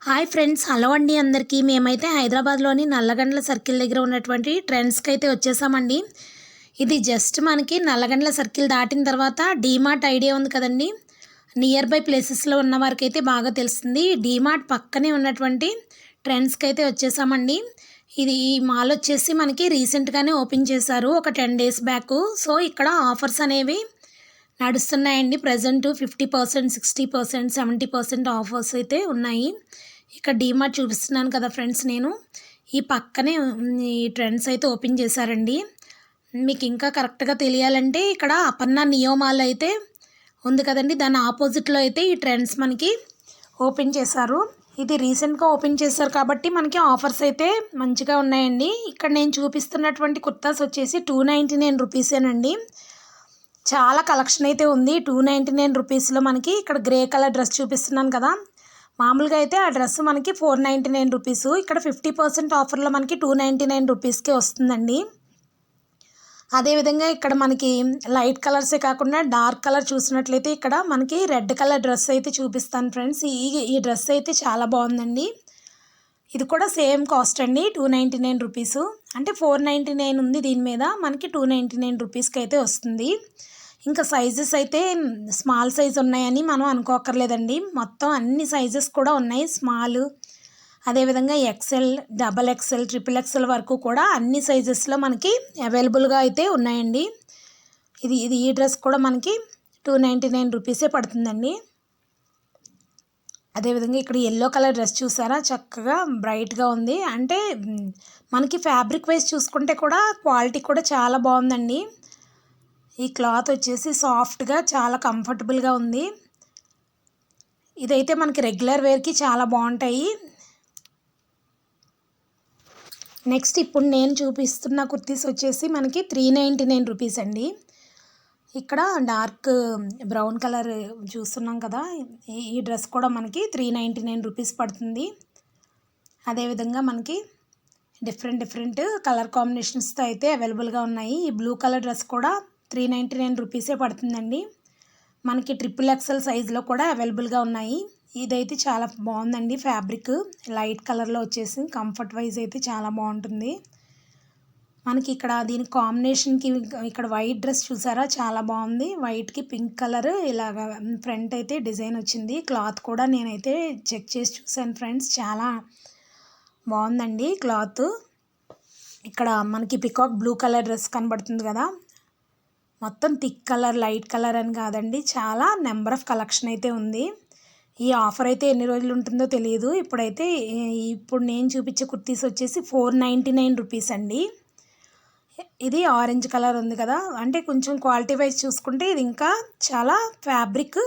Hi friends, hello అండి అందరికీ. మేమైతే హైదరాబాద్లోని నల్లగండ్ల సర్కిల్ దగ్గర ఉన్నటువంటి ట్రెండ్స్కి అయితే వచ్చేసామండి. ఇది జస్ట్ మనకి నల్లగండ్ల సర్కిల్ దాటిన తర్వాత డీమార్ట్ ఐడియా ఉంది కదండి. నియర్ బై ప్లేసెస్లో ఉన్న వారికి అయితే బాగా తెలుస్తుంది. డీమార్ట్ పక్కనే ఉన్నటువంటి ట్రెండ్స్కి అయితే వచ్చేసామండి. ఇది ఈ మాల్ వచ్చేసి మనకి రీసెంట్గానే ఓపెన్ చేశారు, ఒక 10 days బ్యాక్. సో ఇక్కడ ఆఫర్స్ అనేవి నడుస్తున్నాయండి. ప్రజెంట్ 50%, 60%, 70% ఆఫర్స్ అయితే ఉన్నాయి. ఇక్కడ డీమార్ట్ చూపిస్తున్నాను కదా ఫ్రెండ్స్ నేను. ఈ పక్కనే ఈ ట్రెండ్స్ అయితే ఓపెన్ చేశారండి. మీకు ఇంకా కరెక్ట్గా తెలియాలంటే ఇక్కడ అపర్ణ నియో మాల్ అయితే ఉంది కదండి, దాని ఆపోజిట్లో అయితే ఈ ట్రెండ్స్ మనకి ఓపెన్ చేశారు. ఇది రీసెంట్గా ఓపెన్ చేశారు కాబట్టి మనకి ఆఫర్స్ అయితే మంచిగా ఉన్నాయండి. ఇక్కడ నేను చూపిస్తున్నటువంటి కుర్తాస్ వచ్చేసి 299 రూపీసేనండి. చాలా కలెక్షన్ అయితే ఉంది. 299 రూపీస్లో మనకి ఇక్కడ గ్రే కలర్ డ్రెస్ చూపిస్తున్నాను కదా. మామూలుగా అయితే ఆ డ్రెస్ మనకి 499 రూపీస్. ఇక్కడ 50% ఆఫర్లో మనకి 299 రూపీస్కే వస్తుందండి. అదేవిధంగా ఇక్కడ మనకి లైట్ కలర్సే కాకుండా డార్క్ కలర్ చూసినట్లయితే ఇక్కడ మనకి రెడ్ కలర్ డ్రెస్ అయితే చూపిస్తాను ఫ్రెండ్స్. ఈ డ్రెస్ అయితే చాలా బాగుందండి. ఇది కూడా సేమ్ కాస్ట్ అండి, 299 రూపీస్. అంటే 499 ఉంది దీని మీద, మనకి 299 రూపీస్కి అయితే వస్తుంది. ఇంకా సైజెస్ అయితే స్మాల్ సైజ్ ఉన్నాయని మనం అనుకోకర్లేదండి. మొత్తం అన్ని సైజెస్ కూడా ఉన్నాయి. స్మాల్, అదేవిధంగా ఎక్సెల్, XXL, XXL వరకు కూడా అన్ని సైజెస్లో మనకి అవైలబుల్గా అయితే ఉన్నాయండి. ఈ డ్రెస్ కూడా మనకి 299 రూపీసే పడుతుందండి. అదేవిధంగా ఇక్కడ ఎల్లో కలర్ డ్రెస్ చూసారా, చక్కగా బ్రైట్గా ఉంది. అంటే మనకి ఫ్యాబ్రిక్ వైజ్ చూసుకుంటే కూడా క్వాలిటీ కూడా చాలా బాగుందండి. ఈ క్లాత్ వచ్చేసి సాఫ్ట్గా చాలా కంఫర్టబుల్గా ఉంది. ఇదైతే మనకి రెగ్యులర్ వేర్కి చాలా బాగుంటాయి. నెక్స్ట్ ఇప్పుడు నేను చూపిస్తున్న కుర్తీస్ వచ్చేసి మనకి 399 రూపీస్ అండి. ఇక్కడ డార్క్ బ్రౌన్ కలర్ చూస్తున్నాం కదా, ఈ డ్రెస్ కూడా మనకి 399 రూపీస్ పడుతుంది. అదేవిధంగా మనకి డిఫరెంట్ కలర్ కాంబినేషన్స్తో అయితే అవైలబుల్గా ఉన్నాయి. ఈ బ్లూ కలర్ డ్రెస్ కూడా 399 రూపీసే పడుతుందండి. మనకి XXL సైజులో కూడా అవైలబుల్గా ఉన్నాయి. ఇదైతే చాలా బాగుందండి. ఫ్యాబ్రిక్ లైట్ కలర్లో వచ్చేసి కంఫర్ట్ వైజ్ అయితే చాలా బాగుంటుంది. మనకి ఇక్కడ దీని కాంబినేషన్కి ఇక్కడ వైట్ డ్రెస్ చూసారా, చాలా బాగుంది. వైట్కి పింక్ కలర్ ఇలాగ ఫ్రంట్ అయితే డిజైన్ వచ్చింది. క్లాత్ కూడా నేనైతే చెక్ చేసి చూసాను ఫ్రెండ్స్, చాలా బాగుందండి క్లాత్. ఇక్కడ మనకి పికాక్ బ్లూ కలర్ డ్రెస్ కనబడుతుంది కదా, మొత్తం థిక్ కలర్, లైట్ కలర్ అని కాదండి, చాలా నెంబర్ ఆఫ్ కలెక్షన్ అయితే ఉంది. ఈ ఆఫర్ అయితే ఎన్ని రోజులు ఉంటుందో తెలియదు. ఇప్పుడు నేను చూపించే కుర్తీస్ వచ్చేసి 499 రూపీస్ అండి. ఇది ఆరెంజ్ కలర్ ఉంది కదా, అంటే కొంచెం క్వాలిటీ వైజ్ చూసుకుంటే ఇది ఇంకా చాలా ఫ్యాబ్రిక్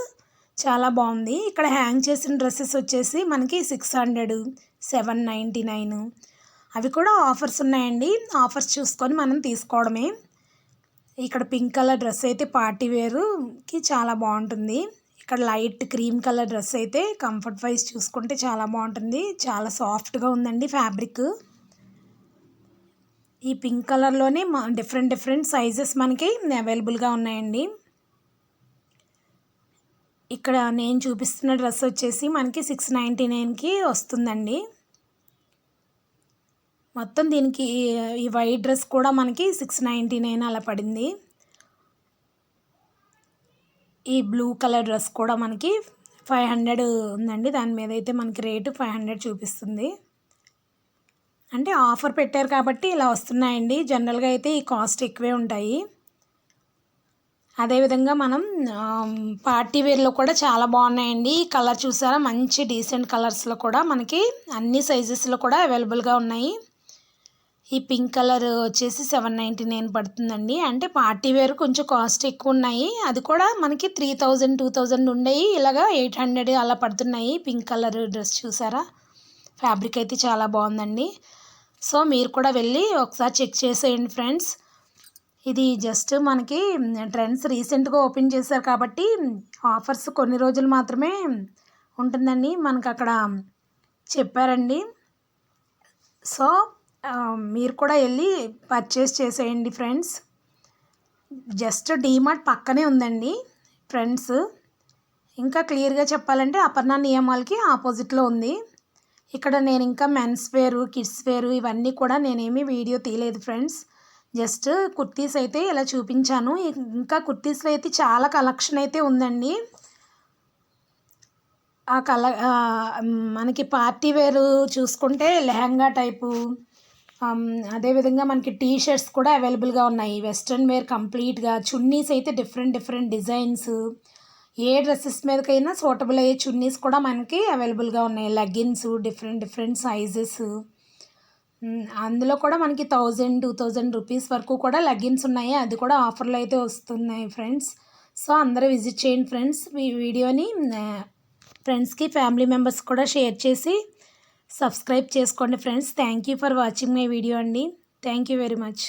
చాలా బాగుంది. ఇక్కడ హ్యాంగ్ చేసిన డ్రెస్సెస్ వచ్చేసి మనకి 600, 799 అవి కూడా ఆఫర్స్ ఉన్నాయండి. ఆఫర్స్ చూసుకొని మనం తీసుకోవడమే. ఇక్కడ పింక్ కలర్ డ్రెస్ అయితే పార్టీ వేర్కి చాలా బాగుంటుంది. ఇక్కడ లైట్ క్రీమ్ కలర్ డ్రెస్ అయితే కంఫర్ట్ వైజ్ చూసుకుంటే చాలా బాగుంటుంది. చాలా సాఫ్ట్గా ఉందండి ఫ్యాబ్రిక్. ఈ పింక్ కలర్లోనే డిఫరెంట్ సైజెస్ మనకి అవైలబుల్గా ఉన్నాయండి. ఇక్కడ నేను చూపిస్తున్న డ్రెస్ వచ్చేసి మనకి 699కి వస్తుందండి. మొత్తం దీనికి ఈ వైట్ డ్రెస్ కూడా మనకి 699 అలా పడింది. ఈ బ్లూ కలర్ డ్రెస్ కూడా మనకి 500 ఉందండి. దాని మీద అయితే మనకి రేటు 500 చూపిస్తుంది. అంటే ఆఫర్ పెట్టారు కాబట్టి ఇలా వస్తున్నాయండి. జనరల్గా అయితే ఈ కాస్ట్ ఎక్కువే ఉంటాయి. అదేవిధంగా మనం పార్టీ వేర్లో కూడా చాలా బాగున్నాయండి. ఈ కలర్ చూసారా, మంచి డీసెంట్ కలర్స్లో కూడా మనకి అన్ని సైజెస్లో కూడా అవైలబుల్గా ఉన్నాయి. ఈ పింక్ కలర్ వచ్చేసి 799 పడుతుందండి. అంటే పార్టీ వేర్ కొంచెం కాస్ట్ ఎక్కువ ఉన్నాయి. అది కూడా మనకి 3000, 2000 ఉండేవి, ఇలాగా 800 అలా పడుతున్నాయి. పింక్ కలర్ డ్రెస్ చూసారా, ఫ్యాబ్రిక్ అయితే చాలా బాగుందండి. సో మీరు కూడా వెళ్ళి ఒకసారి చెక్ చేసేయండి ఫ్రెండ్స్. ఇది జస్ట్ మనకి ట్రెండ్స్ రీసెంట్గా ఓపెన్ చేశారు కాబట్టి ఆఫర్స్ కొన్ని రోజులు మాత్రమే ఉంటుందండి మనకు అక్కడ చెప్పారండి. సో మీరు కూడా వెళ్ళి పర్చేస్ చేసేయండి ఫ్రెండ్స్. జస్ట్ డీమార్ట్ పక్కనే ఉందండి ఫ్రెండ్స్. ఇంకా క్లియర్గా చెప్పాలంటే అపర్ణ నియమాలకి ఆపోజిట్లో ఉంది. ఇక్కడ నేను ఇంకా మెన్స్ వేరు, కిడ్స్ వేరు ఇవన్నీ కూడా నేనేమి వీడియో తీయలేదు ఫ్రెండ్స్. జస్ట్ కుర్తీస్ అయితే ఇలా చూపించాను. ఇంకా కుర్తీస్లో అయితే చాలా కలెక్షన్ అయితే ఉందండి. మనకి పార్టీ వేరు చూసుకుంటే లెహంగా టైపు, అదేవిధంగా మనకి టీ షర్ట్స్ కూడా అవైలబుల్గా ఉన్నాయి. వెస్ట్రన్ వేర్ కంప్లీట్గా. చున్నీస్ అయితే డిఫరెంట్ డిఫరెంట్ డిజైన్స్, ఏ డ్రెస్సెస్ మీదకైనా సూటబుల్ అయ్యే చున్నీస్ కూడా మనకి అవైలబుల్గా ఉన్నాయి. Leggings different different sizes. అందులో కూడా మనకి 1000-2000 రూపీస్ వరకు కూడా లెగ్గిన్స్ ఉన్నాయి. అది కూడా ఆఫర్లో అయితే వస్తున్నాయి ఫ్రెండ్స్. సో అందరూ విజిట్ చేయండి ఫ్రెండ్స్. ఈ వీడియోని ఫ్రెండ్స్కి, ఫ్యామిలీ మెంబర్స్ కూడా షేర్ చేసి సబ్స్క్రైబ్ చేసుకోండి friends. Thank you for watching my video అండి. Thank you very much.